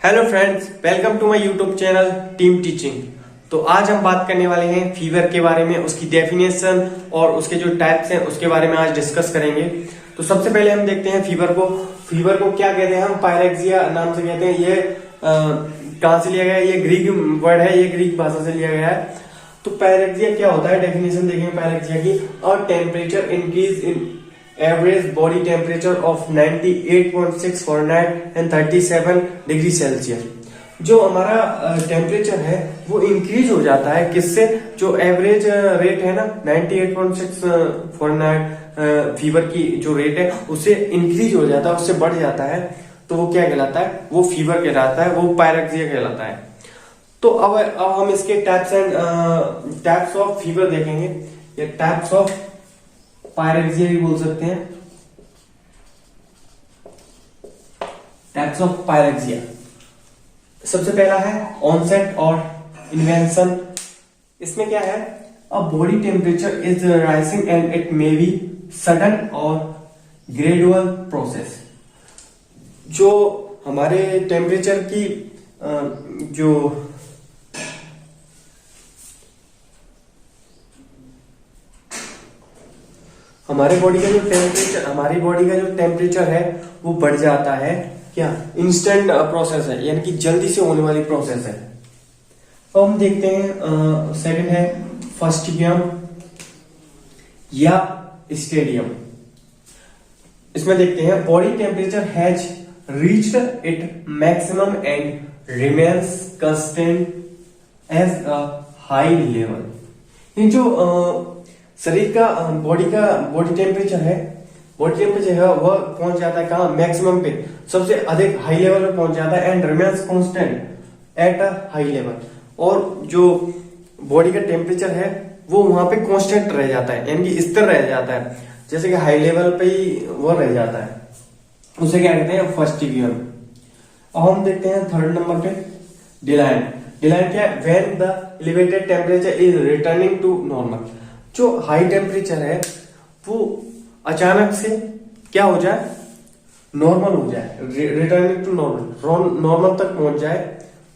Hello friends, welcome to my YouTube channel team teaching. तो आज हम बात करने वाले हैं फीवर के बारे में, उसकी डेफिनेशन और उसके जो टाइप्स हैं उसके बारे में आज डिस्कस करेंगे। तो सबसे पहले हम देखते हैं फीवर को। फीवर को क्या कहते हैं? हम पायरेक्सिया नाम से कहते हैं। ये कहां से लिया गया है? ये ग्रीक वर्ड है, ये ग्रीक भाषा से लिया गया है। तो पायरेक्सिया क्या होता है? डेफिनेशन देखेंगे पायरेक्सिया की। अ temperature increase in average body temperature of 98.6 Fahrenheit and 37 degree Celsius. जो हमारा टेम्परेचर है वो इंक्रीज हो जाता है किससे? जो एवरेज रेट है ना 98.6 फॉरेनहाइट फीवर की जो रेट है उससे इंक्रीज हो जाता है, उससे बढ़ जाता है। तो वो क्या कहलाता है? वो फीवर कहलाता है, वो पायरेक्सिया कहलाता है। तो अब हम इसके टाइप्स ऑफ फीवर देखेंगे, या टाइप्स ऑफ पायरेक्सिया भी बोल सकते हैं। टाइप्स ऑफ पायरेक्सिया, सबसे पहला है ऑनसेट और इन्वेंशन। इसमें क्या है? A body temperature is rising and it may be sudden और ग्रेजुअल प्रोसेस। जो हमारे टेम्परेचर की जो हमारी बॉडी का जो टेम्परेचर है वो बढ़ जाता है। क्या इंस्टेंट प्रोसेस है, यानी कि जल्दी से होने वाली प्रोसेस है। तो हम देखते हैं सेकंड है फस्टिगियम या स्टेडियम। इसमें देखते हैं body temperature has reached it maximum and remains constant as a high level. ये जो शरीर का बॉडी टेम्परेचर है वह पहुंच जाता है कहां? मैक्सिमम पे, सबसे अधिक हाई लेवल पे पहुंच जाता है। And remains constant at a high level. और जो बॉडी का टेम्परेचर है वो वहां पे कांस्टेंट रह जाता है, यानी कि स्थिर रह जाता है, जैसे कि हाई लेवल पे ही वो रह जाता है। उसे क्या कहते हैं? फस्टिगियम। अब हम देखते हैं थर्ड नंबर पे डिलाइन। डिलाइन क्या है? When the elevated temperature is returning to normal. जो हाई टेम्परेचर है वो अचानक से क्या हो जाए? नॉर्मल हो जाए, रिटर्निंग टू नॉर्मल तक पहुंच जाए,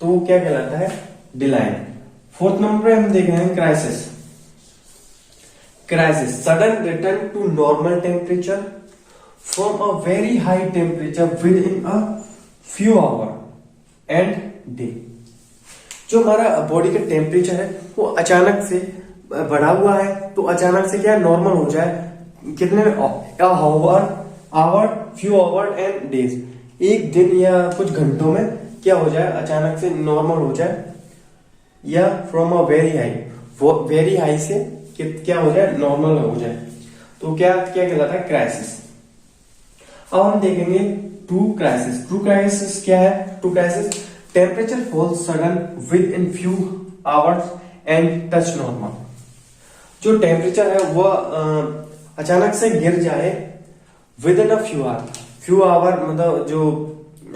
तो वो क्या कहलाता है? डिलाइन। फोर्थ नंबर पे हम देख रहे हैं crisis. Crisis, sudden return to normal temperature from a very high temperature within a few hour and day. जो हमारा बॉडी का टेम्परेचर है वो अचानक से बढ़ा हुआ है, तो अचानक से क्या नॉर्मल हो जाए कितने में? Hour, few hour and days. एक दिन या कुछ घंटों में क्या हो जाए? अचानक से नॉर्मल हो जाए, या फ्रॉम अ वेरी हाई से क्या हो जाए? नॉर्मल हो जाए। तो क्या कहलाता है? क्राइसिस। अब हम देखेंगे ट्रू क्राइसिस। ट्रू क्राइसिस क्या है? True crisis, temperature falls sudden within few hours and touch normal. जो टेम्परेचर है वह अचानक से गिर जाए within a few hour, मतलब जो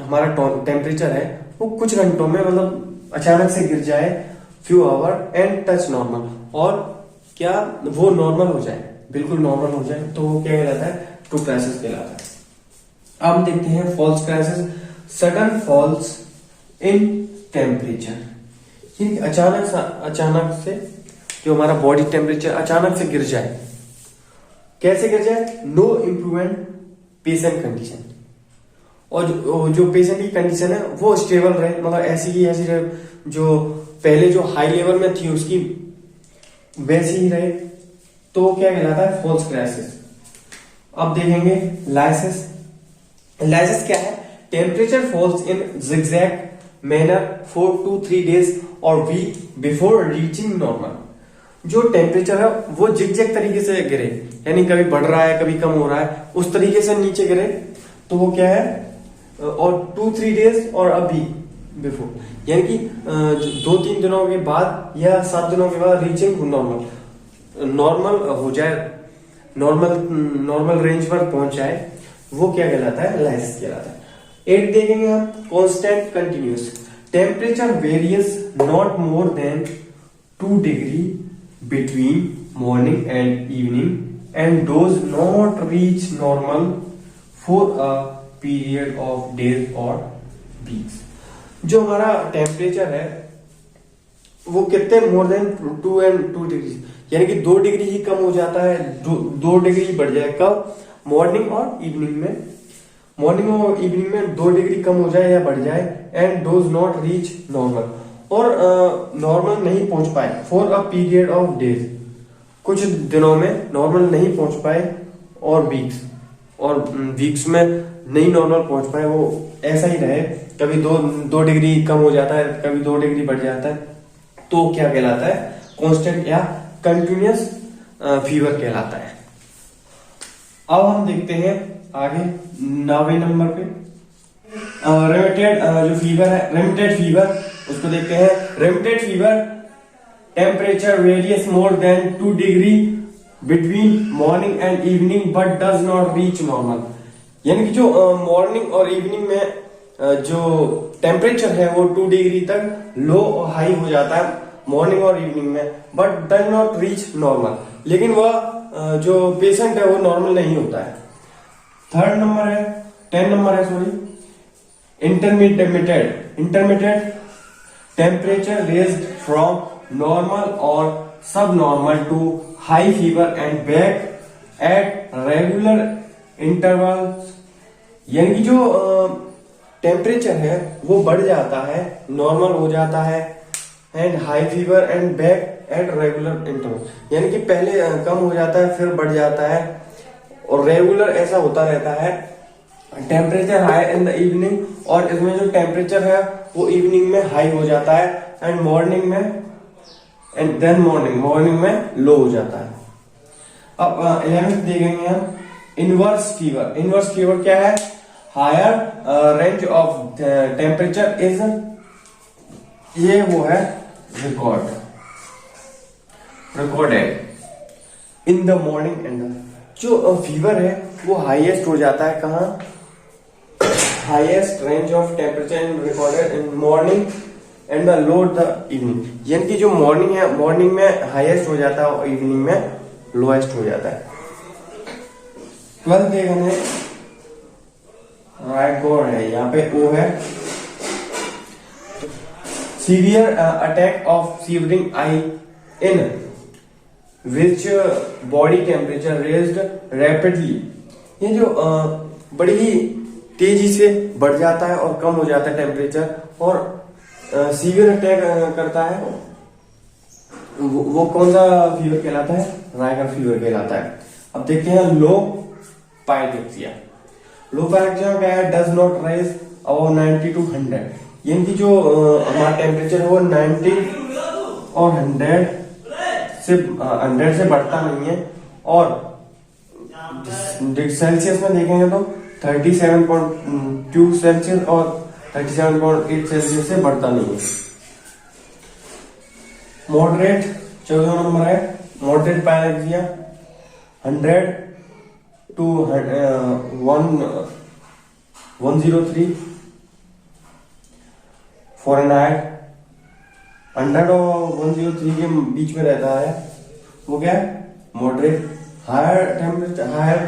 हमारा टेम्परेचर है वो कुछ घंटों में मतलब अचानक से गिर जाए, few hour and touch normal, और क्या वो नॉर्मल हो जाए, बिल्कुल नॉर्मल हो जाए, तो वो क्या कहलाता है? ट्रू क्राइसिस कहलाता है। अब हम देखते हैं false crisis. Sudden falls in temperature, अचानक से जो हमारा बॉडी टेम्परेचर अचानक से गिर जाए। कैसे गिर जाए? नो इम्प्रूवमेंट पेशेंट कंडीशन, और जो पेशेंट की कंडीशन है वो स्टेबल रहे, मतलब ऐसी रहे, जो पहले जो हाई लेवल में थी उसकी वैसी ही रहे, तो क्या कहलाता है? False crisis. अब देखेंगे लाइसिस। लाइसिस क्या है? Temperature falls in zigzag manner 4 to 3 days और वीक बिफोर रीचिंग नॉर्मल। जो टेम्परेचर है वो जिगजैग तरीके से गिरे, यानी कभी बढ़ रहा है कभी कम हो रहा है, उस तरीके से नीचे गिरे, तो वो क्या है? और 2-3 डेज और अभी बिफोर, यानी कि 2-3 दिनों के बाद या 7 दिनों के बाद रीचिंग नॉर्मल हो जाए, नॉर्मल रेंज पर पहुंच जाए, वो क्या कहलाता है? लाइसिस कहलाता है। 8 देखेंगे हम constant continuous. Temperature various not more than 2 degree between morning and evening and does not reach normal for a period of days or weeks। जो हमारा टेम्परेचर है वो कितने मोर देन 2 डिग्री, यानी कि 2 डिग्री ही कम हो जाता है, 2 डिग्री ही बढ़ जाए। कब? मॉर्निंग और इवनिंग में। मॉर्निंग और इवनिंग में 2 डिग्री कम हो जाए या बढ़ जाए, and dose not reach normal, और नॉर्मल नहीं पहुंच पाए for a period of days, कुछ दिनों में नॉर्मल नहीं पहुंच पाए, और वीक्स में नहीं नॉर्मल पहुंच पाए, वो ऐसा ही रहे, कभी 2 डिग्री कम हो जाता है, कभी 2 डिग्री बढ़ जाता है, तो क्या कहलाता है? कांस्टेंट या कंटिन्यूअस फीवर कहलाता है। अब हम देखते हैं आगे 9वें नंबर पे रेमिटेड जो फीवर है, रेमिटेड फीवर, उसको देखते हैं। Remitted fever temperature various more than 2 degree between morning and evening but does not reach normal, यानी कि जो मॉर्निंग और इवनिंग में जो टेम्परेचर है वो 2 डिग्री तक लो और हाई हो जाता है मॉर्निंग और इवनिंग में, but does not reach normal, लेकिन वह जो पेशेंट है वो नॉर्मल नहीं होता है। 10 नंबर है sorry, intermediate temperature raised from normal और subnormal to high fever and back at regular intervals, यानी कि जो टेम्परेचर है वो बढ़ जाता है, नॉर्मल हो जाता है, and high fever and back at regular interval, यानी कि पहले कम हो जाता है फिर बढ़ जाता है, और रेगुलर ऐसा होता रहता है। Temperature high in the evening, और इसमें जो टेम्परेचर है वो इवनिंग में हाई हो जाता है, एंड मॉर्निंग में लो हो जाता है। अब 11th देखेंगे हम, इनवर्स फीवर क्या है? Higher range of temperature is, ये वो है recorded in the morning and जो फीवर है वो हाईएस्ट हो जाता है कहाँ? Highest range of temperature recorded in morning and the low the evening, यानी कि जो मॉर्निंग है, मॉर्निंग में हाईएस्ट हो जाता है और इवनिंग में लोएस्ट हो जाता है। 12 देखने राइट बोर्ड है, यहाँ पे ओ है, severe attack of severing I in which body temperature raised rapidly, ये जो बड़ी ही तेजी से बढ़ जाता है और कम हो जाता है टेम्परेचर, और सीवियर अटैक करता है, वो कौन सा फीवर कहलाता है? राइगर फीवर कहलाता है। अब देखते हैं लो पायरेक्सिया क्या है? Does not rise above 90 to 100, यानी कि जो हमारा टेम्परेचर है वो 90 और 100 से बढ़ता नहीं है, और सेल्सियस में देखेंगे तो 37.2 सेल्सियस और 37.8 सेल्सियस से बढ़ता नहीं है। मॉडरेट 14 नंबर है, मॉडरेट पायरेक्सिया 100 to 103 फ़ारेनहाइट, 100 और 103 के बीच में रहता है, वो क्या है? मॉडरेट। हायर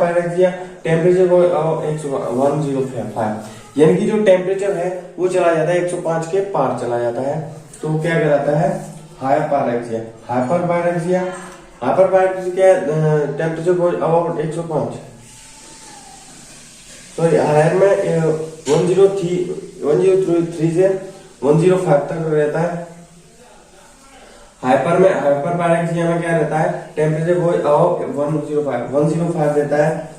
पायरेक्सिया टेम्परेचर को 105, यानी कि जो टेम्परेचर है वो चला जाता है 105 के पार चला जाता है, तो क्या कहलाता है? Higher pyrexia. Hyperpyrexia temperature को अबाउट 105, तो हायर में 103 से 105 तक रहता है। हाइपर पायरेक्सिया में क्या रहता है? टेम्परेचर को अबाउट 105 रहता है।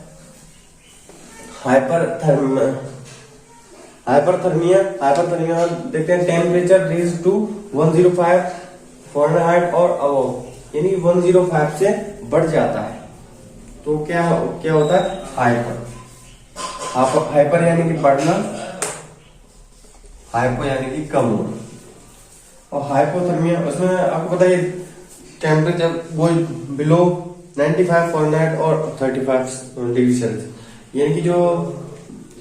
हाइपरथर्मिया देखते हैं, टेम्परेचर रेज टू 105 फ़ारेनहाइट और अबव, यानी 105 से बढ़ जाता है, तो क्या होता है? हाइपर यानी कि बढ़ना, हाइपो यानी कि कम होना, और हाइपोथर्मिया उसमें आपको पता है टेम्परेचर वो बिलो 95 फ़ारेनहाइट और 35 डिग्री सेल्सियस, यानी कि जो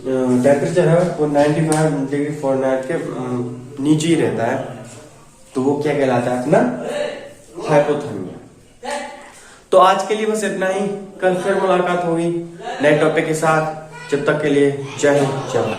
टेम्परेचर है वो 95 डिग्री फ़ारेनहाइट के नीचे ही रहता है, तो वो क्या कहलाता है? अपना हाइपोथर्मिया। तो आज के लिए बस इतना ही, कल फिर मुलाकात होगी नए टॉपिक के साथ। जब तक के लिए जय हिंद, जय भारत।